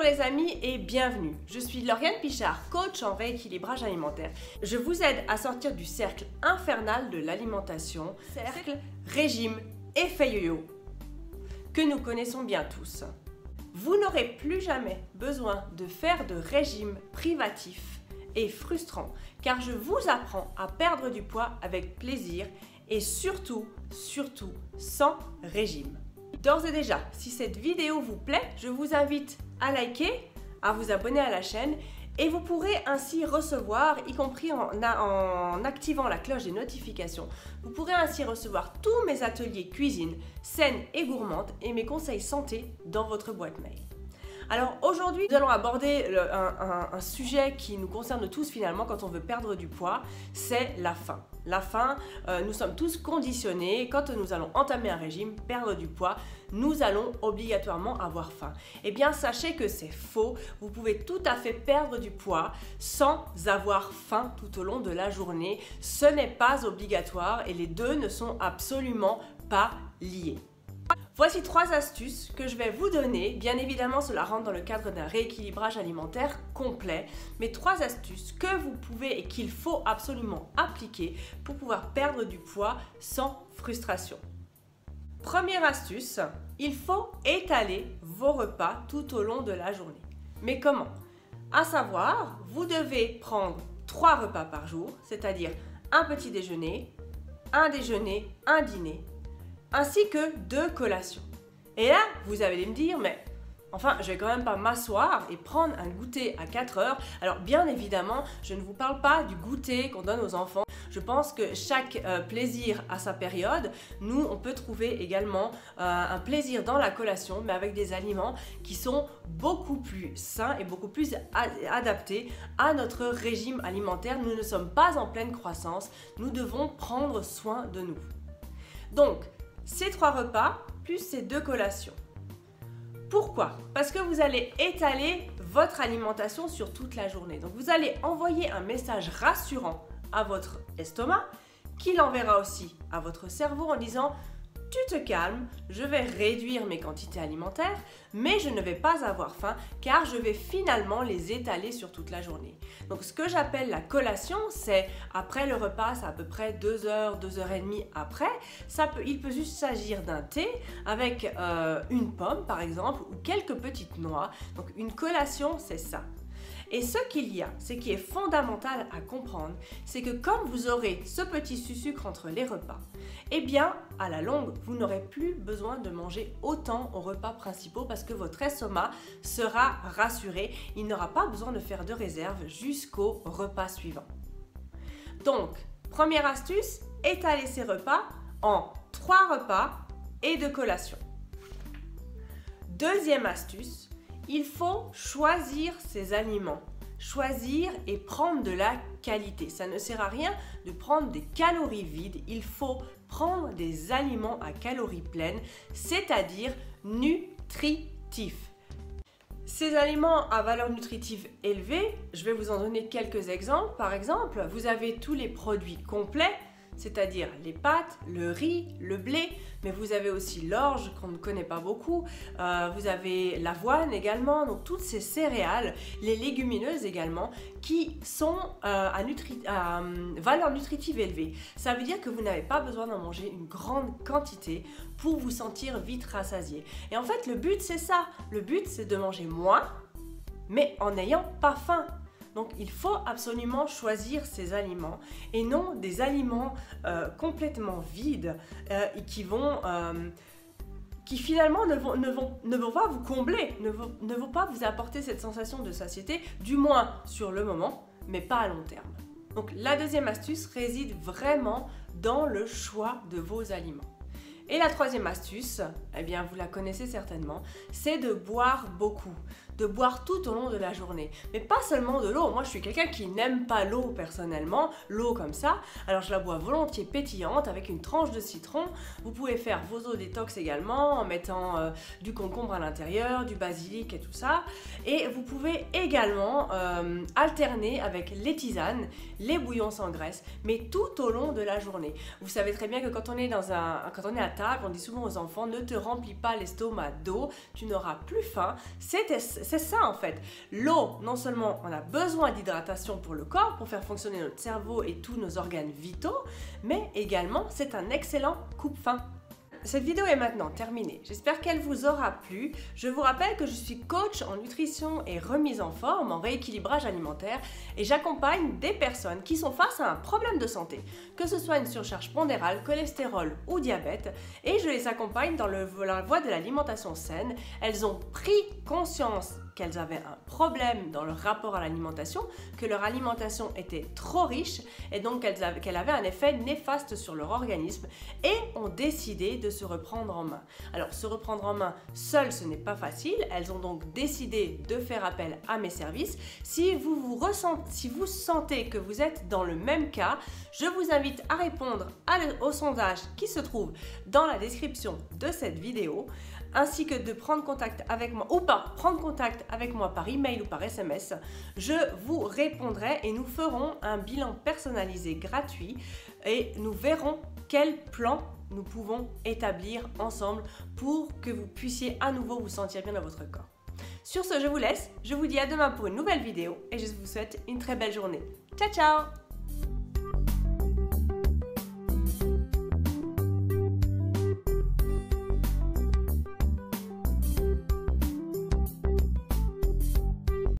les amis et bienvenue. Je suis Lauriane Pichard, coach en rééquilibrage alimentaire. Je vous aide à sortir du cercle infernal de l'alimentation, cercle régime effet yo-yo, que nous connaissons bien tous. Vous n'aurez plus jamais besoin de faire de régime privatif et frustrant, car je vous apprends à perdre du poids avec plaisir et surtout sans régime. D'ores et déjà, si cette vidéo vous plaît, je vous invite à liker, à vous abonner à la chaîne et vous pourrez ainsi recevoir, y compris en activant la cloche des notifications, vous pourrez ainsi recevoir tous mes ateliers cuisine saine et gourmande et mes conseils santé dans votre boîte mail. Alors aujourd'hui, nous allons aborder un sujet qui nous concerne tous finalement quand on veut perdre du poids, c'est la faim. La faim, nous sommes tous conditionnés, quand nous allons entamer un régime, perdre du poids, nous allons obligatoirement avoir faim. Eh bien, sachez que c'est faux, vous pouvez tout à fait perdre du poids sans avoir faim tout au long de la journée. Ce n'est pas obligatoire et les deux ne sont absolument pas liés. Voici 3 astuces que je vais vous donner. Bien évidemment, cela rentre dans le cadre d'un rééquilibrage alimentaire complet, mais 3 astuces que vous pouvez et qu'il faut absolument appliquer pour pouvoir perdre du poids sans frustration. Première astuce, il faut étaler vos repas tout au long de la journée. Mais comment? À savoir, vous devez prendre 3 repas par jour, c'est-à-dire un petit déjeuner, un déjeuner, un dîner, ainsi que 2 collations. Et là, vous allez me dire, mais enfin, je vais quand même pas m'asseoir et prendre un goûter à 4 heures. Alors bien évidemment, je ne vous parle pas du goûter qu'on donne aux enfants. Je pense que chaque plaisir a sa période. Nous, on peut trouver également un plaisir dans la collation, mais avec des aliments qui sont beaucoup plus sains et beaucoup plus adaptés à notre régime alimentaire. Nous ne sommes pas en pleine croissance. Nous devons prendre soin de nous. Donc, ces 3 repas plus ces 2 collations. Pourquoi? Parce que vous allez étaler votre alimentation sur toute la journée. Donc vous allez envoyer un message rassurant à votre estomac qui l'enverra aussi à votre cerveau en disant « Tu te calmes, je vais réduire mes quantités alimentaires, mais je ne vais pas avoir faim car je vais finalement les étaler sur toute la journée. » Donc ce que j'appelle la collation, c'est après le repas, c'est à peu près 2 heures, 2 heures et demie après. Il peut juste s'agir d'un thé avec une pomme par exemple ou quelques petites noix. Donc une collation, c'est ça. Et ce qui est fondamental à comprendre, c'est que comme vous aurez ce petit sucre entre les repas, eh bien, à la longue, vous n'aurez plus besoin de manger autant aux repas principaux parce que votre estomac sera rassuré. Il n'aura pas besoin de faire de réserve jusqu'au repas suivant. Donc, première astuce, étaler ces repas en 3 repas et 2 collations. Deuxième astuce, il faut choisir ses aliments, choisir et prendre de la qualité. Ça ne sert à rien de prendre des calories vides, il faut prendre des aliments à calories pleines, c'est-à-dire nutritifs. Ces aliments à valeur nutritive élevée, je vais vous en donner quelques exemples. Par exemple, vous avez tous les produits complets, c'est-à-dire les pâtes, le riz, le blé, mais vous avez aussi l'orge qu'on ne connaît pas beaucoup, vous avez l'avoine également, donc toutes ces céréales, les légumineuses également, qui sont à valeur nutritive élevée. Ça veut dire que vous n'avez pas besoin d'en manger une grande quantité pour vous sentir vite rassasié. Et en fait, le but c'est ça, le but c'est de manger moins, mais en n'ayant pas faim. Donc il faut absolument choisir ces aliments et non des aliments complètement vides et qui finalement ne vont pas vous combler, ne vont pas vous apporter cette sensation de satiété, du moins sur le moment, mais pas à long terme. Donc la deuxième astuce réside vraiment dans le choix de vos aliments. Et la troisième astuce, eh bien vous la connaissez certainement, c'est de boire beaucoup, de boire tout au long de la journée. Mais pas seulement de l'eau, moi je suis quelqu'un qui n'aime pas l'eau personnellement, l'eau comme ça, alors je la bois volontiers pétillante avec une tranche de citron. Vous pouvez faire vos eaux détox également en mettant du concombre à l'intérieur, du basilic et tout ça. Et vous pouvez également alterner avec les tisanes, les bouillons sans graisse, mais tout au long de la journée. Vous savez très bien que quand on est à table, on dit souvent aux enfants, ne te remplis pas l'estomac d'eau, tu n'auras plus faim. C'est c'est ça en fait. L'eau, non seulement on a besoin d'hydratation pour le corps, pour faire fonctionner notre cerveau et tous nos organes vitaux, mais également c'est un excellent coupe-faim. Cette vidéo est maintenant terminée. J'espère qu'elle vous aura plu. Je vous rappelle que je suis coach en nutrition et remise en forme, en rééquilibrage alimentaire et j'accompagne des personnes qui sont face à un problème de santé, que ce soit une surcharge pondérale, cholestérol ou diabète, et je les accompagne dans la voie de l'alimentation saine. Elles ont pris conscience qu'elles avaient un problème dans leur rapport à l'alimentation, que leur alimentation était trop riche et donc qu'elle avait un effet néfaste sur leur organisme et ont décidé de se reprendre en main. Alors se reprendre en main seul, ce n'est pas facile. Elles ont donc décidé de faire appel à mes services. Si vous sentez que vous êtes dans le même cas, je vous invite à répondre au sondage qui se trouve dans la description de cette vidéo, ainsi que de prendre contact avec moi ou pas prendre contact avec moi par email ou par SMS. Je vous répondrai et nous ferons un bilan personnalisé gratuit et nous verrons quel plan nous pouvons établir ensemble pour que vous puissiez à nouveau vous sentir bien dans votre corps. Sur ce, je vous laisse, je vous dis à demain pour une nouvelle vidéo et je vous souhaite une très belle journée. Ciao ciao!